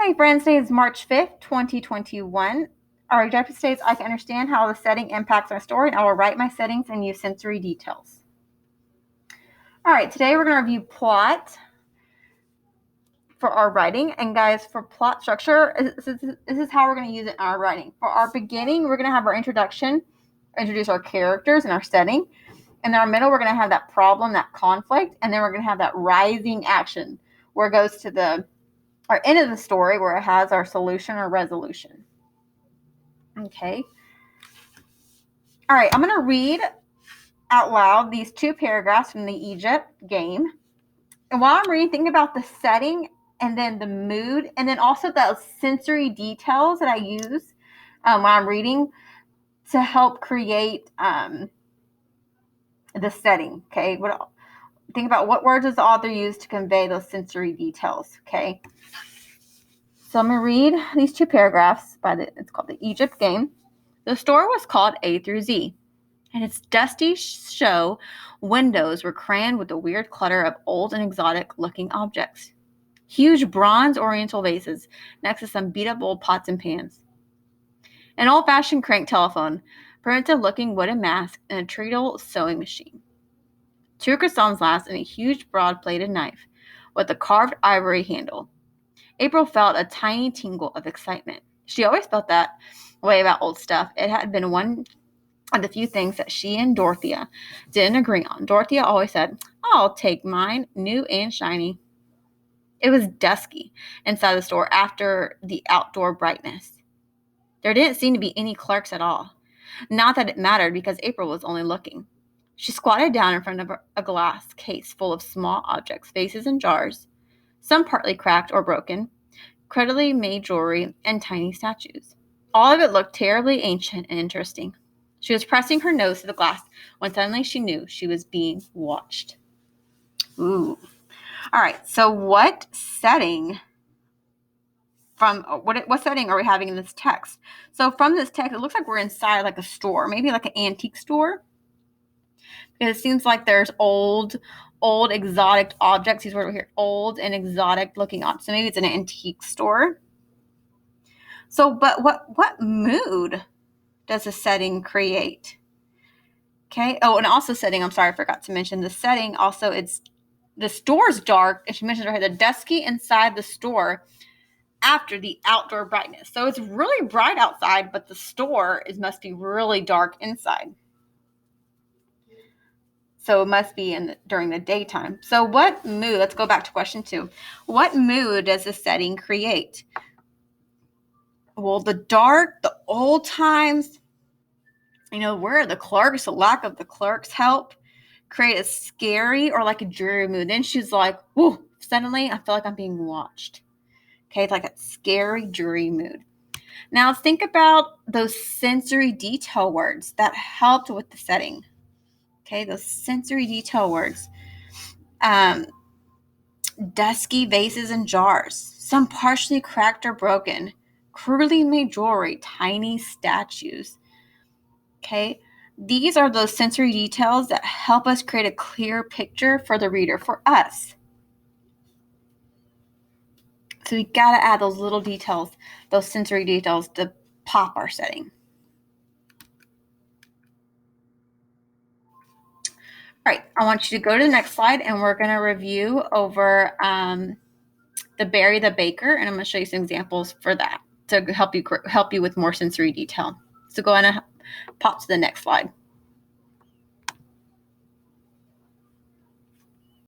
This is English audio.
Hi friends, today is March 5th, 2021. Our objective states I can understand how the setting impacts my story, and I will write my settings and use sensory details. All right, today we're going to review plot for our writing. And guys, for plot structure, this is how we're going to use it in our writing. For our beginning, we're going to have our introduction, introduce our characters and our setting. And in our middle, we're going to have that problem, that conflict, and then we're going to have that rising action where it goes to our end of the story where it has our solution or resolution. Okay. All right, I'm going to read out loud these two paragraphs from the Egypt game. And while I'm reading, think about the setting and then the mood and then also the sensory details that I use when I'm reading to help create the setting. Okay. Think about what words does the author use to convey those sensory details. Okay. So I'm going to read these two paragraphs it's called The Egypt Game. The store was called A through Z, and its dusty show windows were crammed with a weird clutter of old and exotic-looking objects. Huge bronze oriental vases next to some beat-up old pots and pans. An old-fashioned crank telephone, primitive-looking wooden mask, and a treadle sewing machine. 2 croissants last and a huge broad-bladed knife with a carved ivory handle. April felt a tiny tingle of excitement. She always felt that way about old stuff. It had been one of the few things that she and Dorothea didn't agree on. Dorothea always said, "I'll take mine, new and shiny." It was dusky inside the store after the outdoor brightness. There didn't seem to be any clerks at all. Not that it mattered because April was only looking. She squatted down in front of a glass case full of small objects, vases and jars, some partly cracked or broken, prettily made jewelry, and tiny statues. All of it looked terribly ancient and interesting. She was pressing her nose to the glass when suddenly she knew she was being watched. Ooh. All right, so what setting are we having in this text? So from this text, it looks like we're inside like a store, maybe like an antique store. Because it seems like there's old exotic objects. These words over here, old and exotic looking objects. So maybe it's an antique store. So, but what mood does the setting create? Okay. Oh, and also setting, I'm sorry, I forgot to mention the setting. Also, the store's dark. And she mentions right here, the dusky inside the store after the outdoor brightness. So it's really bright outside, but the store must be really dark inside. So it must be during the daytime. So what mood, let's go back to question 2. What mood does the setting create? Well, the dark, the old times, where are the clerks? The lack of the clerks help create a scary or like a dreary mood. Then she's like, whoa, suddenly I feel like I'm being watched. Okay, it's like a scary, dreary mood. Now think about those sensory detail words that helped with the setting. Okay, those sensory detail words. Dusky vases and jars, some partially cracked or broken, crudely made jewelry, tiny statues. Okay, these are those sensory details that help us create a clear picture for the reader, for us. So we got to add those little details, those sensory details to pop our setting. All right, I want you to go to the next slide, and we're going to review over the Barry the Baker, and I'm going to show you some examples for that to help you with more sensory detail. So go ahead and pop to the next slide.